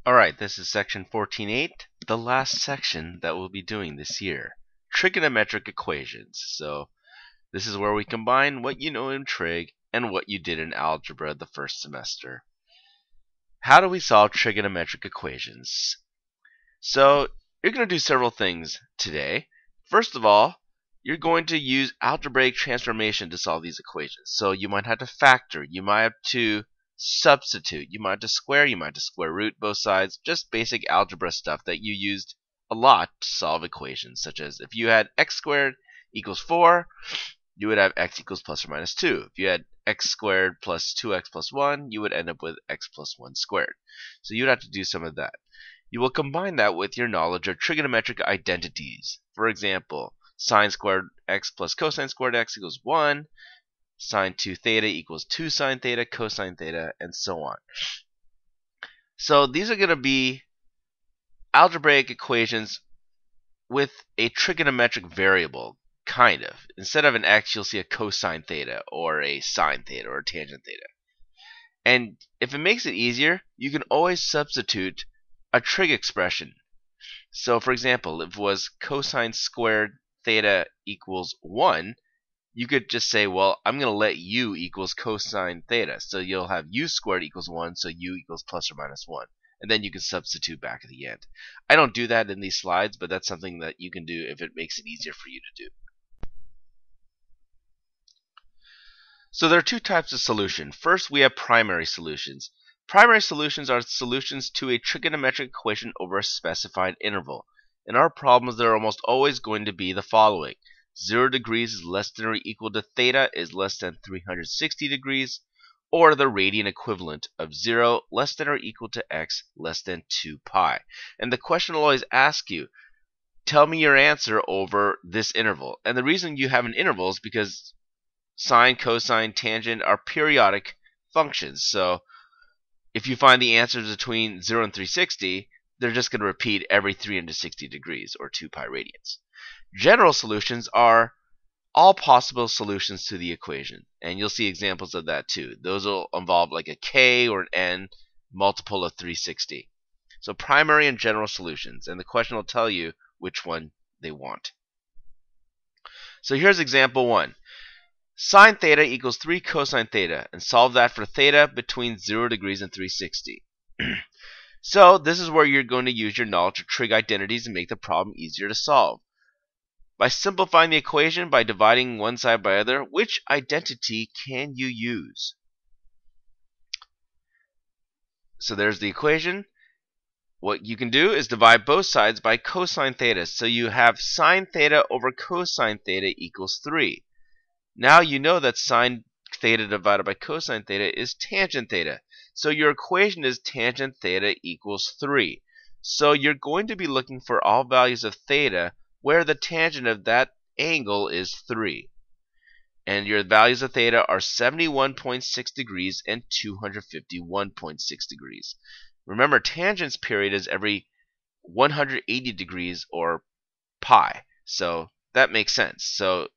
Alright, this is section 14.8, the last section that we'll be doing this year. Trigonometric equations. So this is where we combine what you know in trig and what you did in algebra the first semester. How do we solve trigonometric equations? So you're going to do several things today. First of all, you're going to use algebraic transformation to solve these equations. So you might have to factor, you might have to substitute, you might have to square, you might have to square root both sides, just basic algebra stuff that you used a lot to solve equations, such as if you had x squared equals 4, you would have x equals plus or minus 2. If you had x squared plus 2x plus 1, you would end up with x plus 1 squared. So you'd have to do some of that. You will combine that with your knowledge of trigonometric identities. For example, sine squared x plus cosine squared x equals 1, sine 2 theta equals 2 sine theta, cosine theta, and so on. So these are going to be algebraic equations with a trigonometric variable, kind of. Instead of an x, you'll see a cosine theta, or a sine theta, or a tangent theta. And if it makes it easier, you can always substitute a trig expression. So for example, if it was cosine squared theta equals 1, you could just say, well, I'm going to let u equals cosine theta. So you'll have u squared equals 1, so u equals plus or minus 1. And then you can substitute back at the end. I don't do that in these slides, but that's something that you can do if it makes it easier for you to do. So there are two types of solution. First, we have primary solutions. Primary solutions are solutions to a trigonometric equation over a specified interval. In our problems, there are almost always going to be the following. 0 degrees is less than or equal to theta is less than 360 degrees, or the radian equivalent of 0 less than or equal to x less than 2 pi. And the question will always ask you, tell me your answer over this interval. And the reason you have an interval is because sine, cosine, tangent are periodic functions. So if you find the answers between 0 and 360, they're just going to repeat every 360 degrees, or 2 pi radians. General solutions are all possible solutions to the equation, and you'll see examples of that too. Those will involve like a k or an n multiple of 360. So primary and general solutions, and the question will tell you which one they want. So here's example 1. Sine theta equals 3 cosine theta, and solve that for theta between 0 degrees and 360. So this is where you're going to use your knowledge of trig identities and make the problem easier to solve. By simplifying the equation by dividing one side by other, which identity can you use? So there's the equation. What you can do is divide both sides by cosine theta. So you have sine theta over cosine theta equals 3. Now you know that sine theta divided by cosine theta is tangent theta. So your equation is tangent theta equals 3. So you're going to be looking for all values of theta where the tangent of that angle is 3. And your values of theta are 71.6 degrees and 251.6 degrees. Remember, tangent's period is every 180 degrees, or pi. So that makes sense. So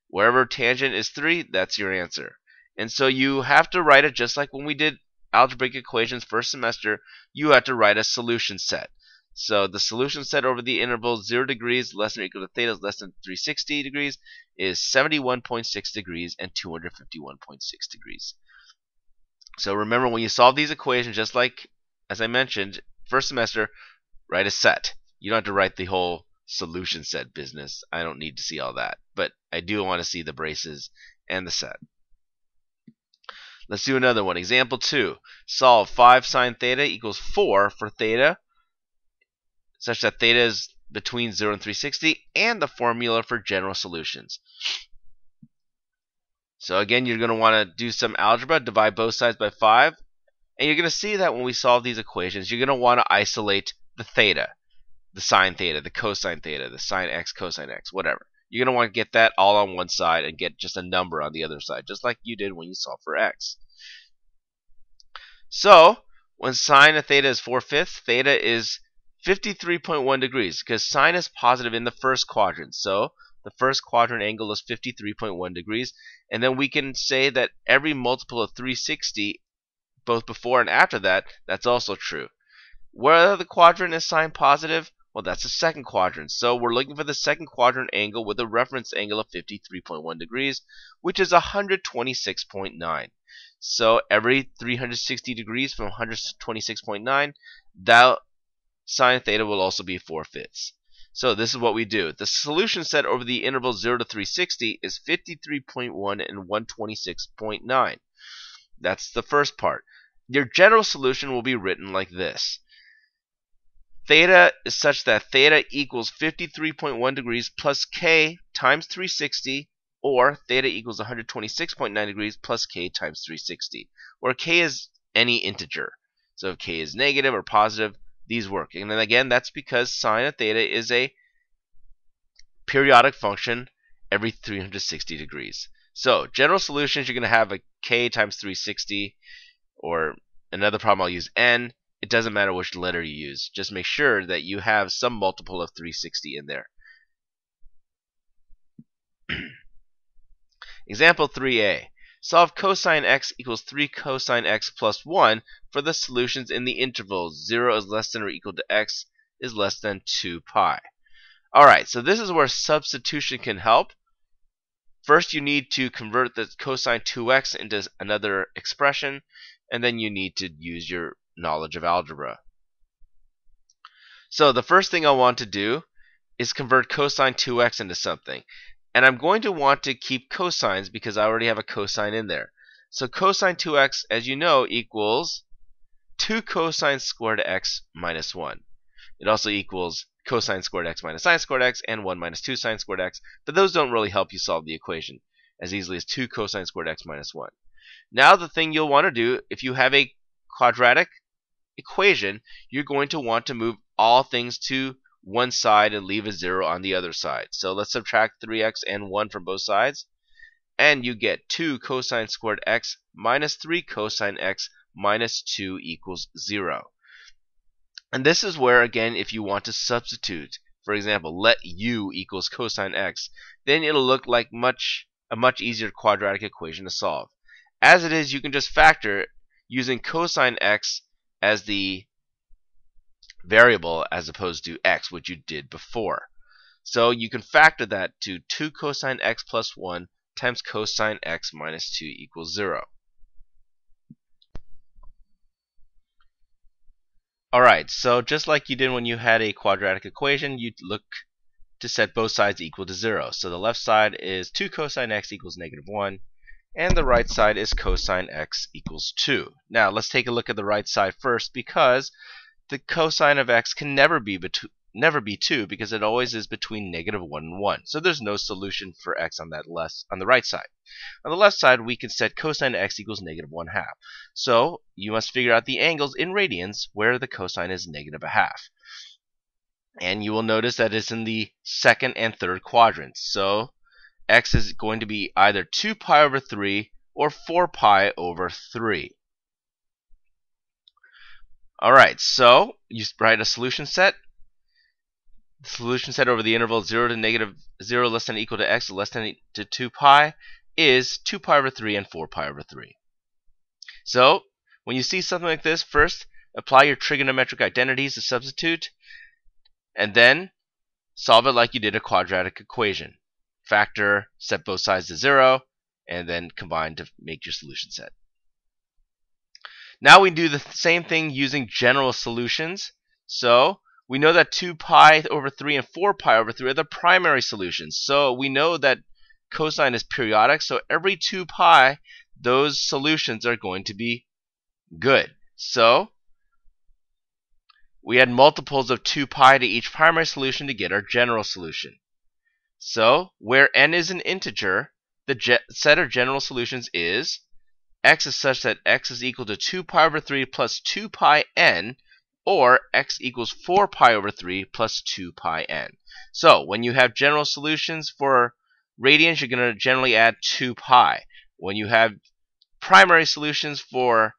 wherever tangent is 3, that's your answer. And so you have to write it just like when we did algebraic equations first semester. You have to write a solution set. So the solution set over the interval 0 degrees less than or equal to theta is less than 360 degrees is 71.6 degrees and 251.6 degrees. So remember, when you solve these equations, just like as I mentioned first semester, write a set. You don't have to write the whole solution set business. I don't need to see all that, but I do want to see the braces and the set. Let's do another one. Example 2. Solve 5 sine theta equals 4 for theta such that theta is between 0 and 360, and the formula for general solutions. So again, you're going to want to do some algebra, divide both sides by 5, and you're going to see that when we solve these equations, you're going to want to isolate the theta, the sine theta, the cosine theta, the sine x, cosine x, whatever. You're going to want to get that all on one side and get just a number on the other side, just like you did when you solved for x. So when sine of theta is 4/5, theta is 53.1 degrees, because sine is positive in the first quadrant. So the first quadrant angle is 53.1 degrees. And then we can say that every multiple of 360, both before and after that, that's also true. Where the quadrant is signed positive, well, that's the second quadrant. So we're looking for the second quadrant angle with a reference angle of 53.1 degrees, which is 126.9. So every 360 degrees from 126.9, that sine theta will also be 4/5. So this is what we do. The solution set over the interval 0 to 360 is 53.1 and 126.9. That's the first part. Your general solution will be written like this. Theta is such that theta equals 53.1 degrees plus k times 360, or theta equals 126.9 degrees plus k times 360, where k is any integer. So if k is negative or positive, these work. And then again, that's because sine of theta is a periodic function every 360 degrees. So general solutions, you're going to have a k times 360, or another problem I'll use n. It doesn't matter which letter you use. Just make sure that you have some multiple of 360 in there. Example 3a. Solve cosine x equals 3 cosine x plus 1 for the solutions in the intervals 0 is less than or equal to x is less than 2 pi. Alright, so this is where substitution can help. First, you need to convert the cosine 2x into another expression, and then you need to use your knowledge of algebra. So the first thing I want to do is convert cosine 2x into something. And I'm going to want to keep cosines because I already have a cosine in there. So cosine 2x, as you know, equals 2 cosine squared x minus 1. It also equals cosine squared x minus sine squared x and 1 minus 2 sine squared x. But those don't really help you solve the equation as easily as 2 cosine squared x minus 1. Now the thing you'll want to do, if you have a quadratic equation, you're going to want to move all things to one side and leave a 0 on the other side. So let's subtract 3x and 1 from both sides, and you get 2 cosine squared x minus 3 cosine x minus 2 equals 0. And this is where, again, if you want to substitute, for example, let u equals cosine x, then it'll look like a much easier quadratic equation to solve. As it is, you can just factor using cosine x as the variable as opposed to x, which you did before. So you can factor that to 2 cosine x plus 1 times cosine x minus 2 equals 0. Alright, so just like you did when you had a quadratic equation, you'd look to set both sides equal to 0. So the left side is 2 cosine x equals negative 1, and the right side is cosine x equals 2. Now let's take a look at the right side first, because the cosine of x can never be 2 because it always is between negative 1 and 1. So there's no solution for x on the right side. On the left side, we can set cosine x equals negative 1/2. So you must figure out the angles in radians where the cosine is negative 1/2. And you will notice that it's in the second and third quadrants. So x is going to be either 2 pi over 3 or 4 pi over 3. Alright, so you write a solution set. The solution set over the interval 0 to negative 0 less than or equal to x less than to 2 pi is 2 pi over 3 and 4 pi over 3. So when you see something like this, first apply your trigonometric identities to substitute, and then solve it like you did a quadratic equation. Factor, set both sides to 0, and then combine to make your solution set. Now we do the same thing using general solutions. So we know that 2 pi over 3 and 4 pi over 3 are the primary solutions. So we know that cosine is periodic, so every 2 pi, those solutions are going to be good. So we add multiples of 2 pi to each primary solution to get our general solution. So where n is an integer, the set of general solutions is x is such that x is equal to 2 pi over 3 plus 2 pi n, or x equals 4 pi over 3 plus 2 pi n. So when you have general solutions for radians, you're going to generally add 2 pi. When you have primary solutions for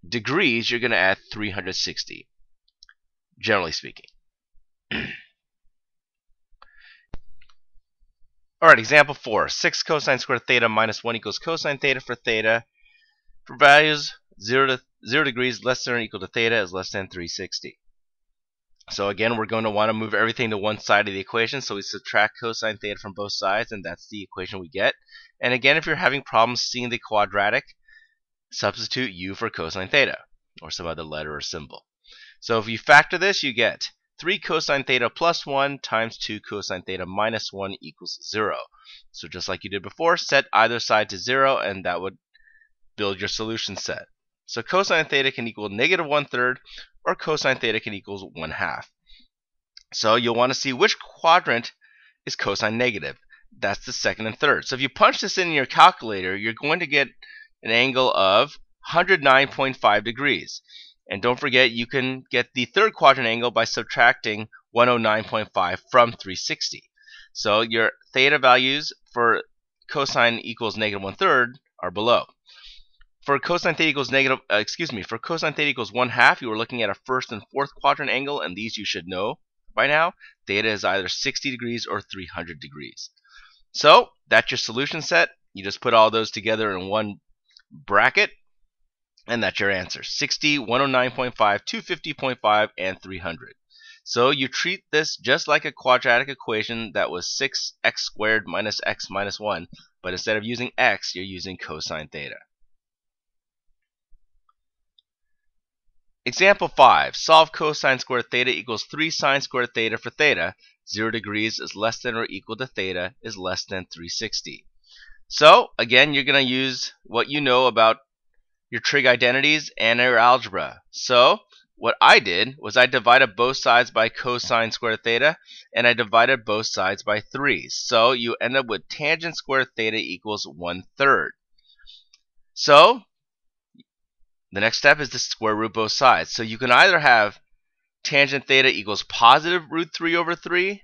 degrees, you're going to add 360, generally speaking. Alright, example 4. 6 cosine squared theta minus 1 equals cosine theta for theta for values 0 degrees less than or equal to theta is less than 360. So again, we're going to want to move everything to one side of the equation. So we subtract cosine theta from both sides, and that's the equation we get. And again, if you're having problems seeing the quadratic, substitute u for cosine theta, or some other letter or symbol. So if you factor this, you get 3 cosine theta plus 1 times 2 cosine theta minus 1 equals 0. So just like you did before, set either side to 0, and that would build your solution set. So cosine theta can equal negative 1/3, or cosine theta can equal 1/2. So you'll want to see which quadrant is cosine negative. That's the second and third. So if you punch this in your calculator, you're going to get an angle of 109.5 degrees. And don't forget, you can get the third quadrant angle by subtracting 109.5 from 360. So your theta values for cosine equals negative 1/3 are below. For cosine theta equals for cosine theta equals 1/2, you were looking at a first and fourth quadrant angle, and these you should know by now. Theta is either 60 degrees or 300 degrees. So that's your solution set. You just put all those together in one bracket, and that's your answer: 60, 109.5, 250.5, and 300. So you treat this just like a quadratic equation that was 6x squared minus x minus 1, but instead of using x, you're using cosine theta. Example 5. Solve cosine squared theta equals 3 sine squared theta for theta. 0 degrees is less than or equal to theta is less than 360. So, again, you're going to use what you know about your trig identities and your algebra. So, what I did was I divided both sides by cosine squared theta, and I divided both sides by 3. So, you end up with tangent squared theta equals 1/3. So, the next step is to square root both sides. So you can either have tangent theta equals positive root 3 over 3,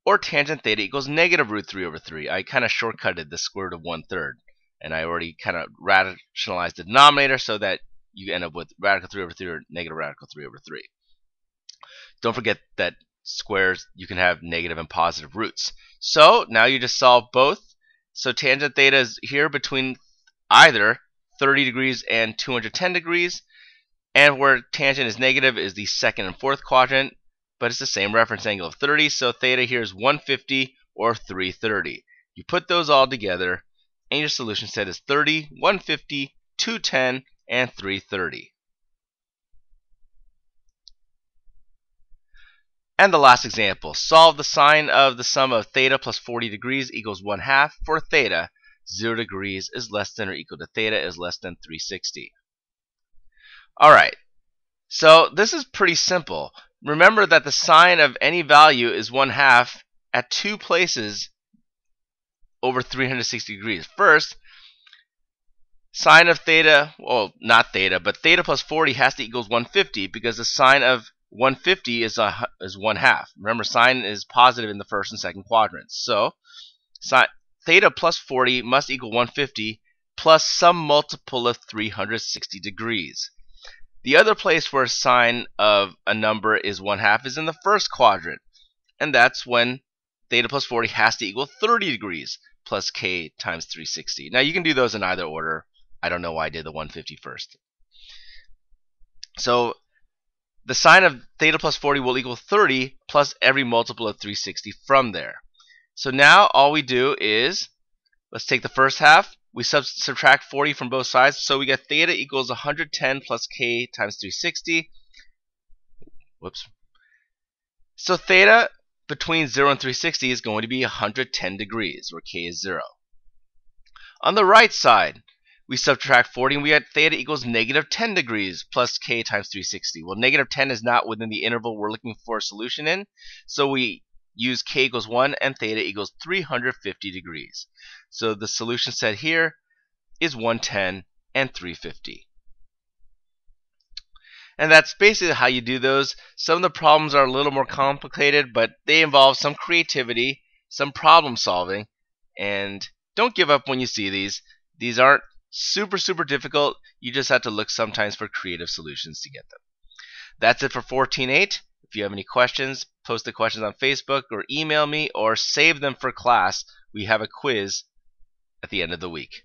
or tangent theta equals negative root 3 over 3. I kind of shortcutted the square root of 1/3, and I already kind of rationalized the denominator so that you end up with radical 3 over 3 or negative radical 3 over 3. Don't forget that squares, you can have negative and positive roots. So now you just solve both. So tangent theta is here between either 30 degrees and 210 degrees, and where tangent is negative is the second and fourth quadrant, but it's the same reference angle of 30, so theta here is 150 or 330. You put those all together, and your solution set is 30, 150, 210, and 330. And the last example, solve the sine of the sum of theta plus 40 degrees equals 1/2 for theta. 0 degrees is less than or equal to theta is less than 360. Alright, so this is pretty simple. Remember that the sine of any value is 1/2 at two places over 360 degrees. First, sine of theta, well, not theta, but theta plus 40 has to equal 150 because the sine of 150 is 1/2. Remember, sine is positive in the first and second quadrants. So, theta plus 40 must equal 150 plus some multiple of 360 degrees. The other place where sine of a number is 1/2 is in the first quadrant, and that's when theta plus 40 has to equal 30 degrees plus k times 360. Now you can do those in either order. I don't know why I did the 150 first. So the sine of theta plus 40 will equal 30 plus every multiple of 360 from there. So now all we do is, let's take the first half. We subtract 40 from both sides, so we get theta equals 110 plus k times 360. Whoops. So theta between 0 and 360 is going to be 110 degrees, where k is 0. On the right side, we subtract 40 and we get theta equals negative 10 degrees plus k times 360. Well, negative 10 is not within the interval we're looking for a solution in, so we use k equals 1 and theta equals 350 degrees. So the solution set here is 110 and 350. And that's basically how you do those. Some of the problems are a little more complicated, but they involve some creativity, some problem solving, and don't give up when you see these. These aren't super difficult. You just have to look sometimes for creative solutions to get them. That's it for 14.8. If you have any questions, post the questions on Facebook or email me or save them for class. We have a quiz at the end of the week.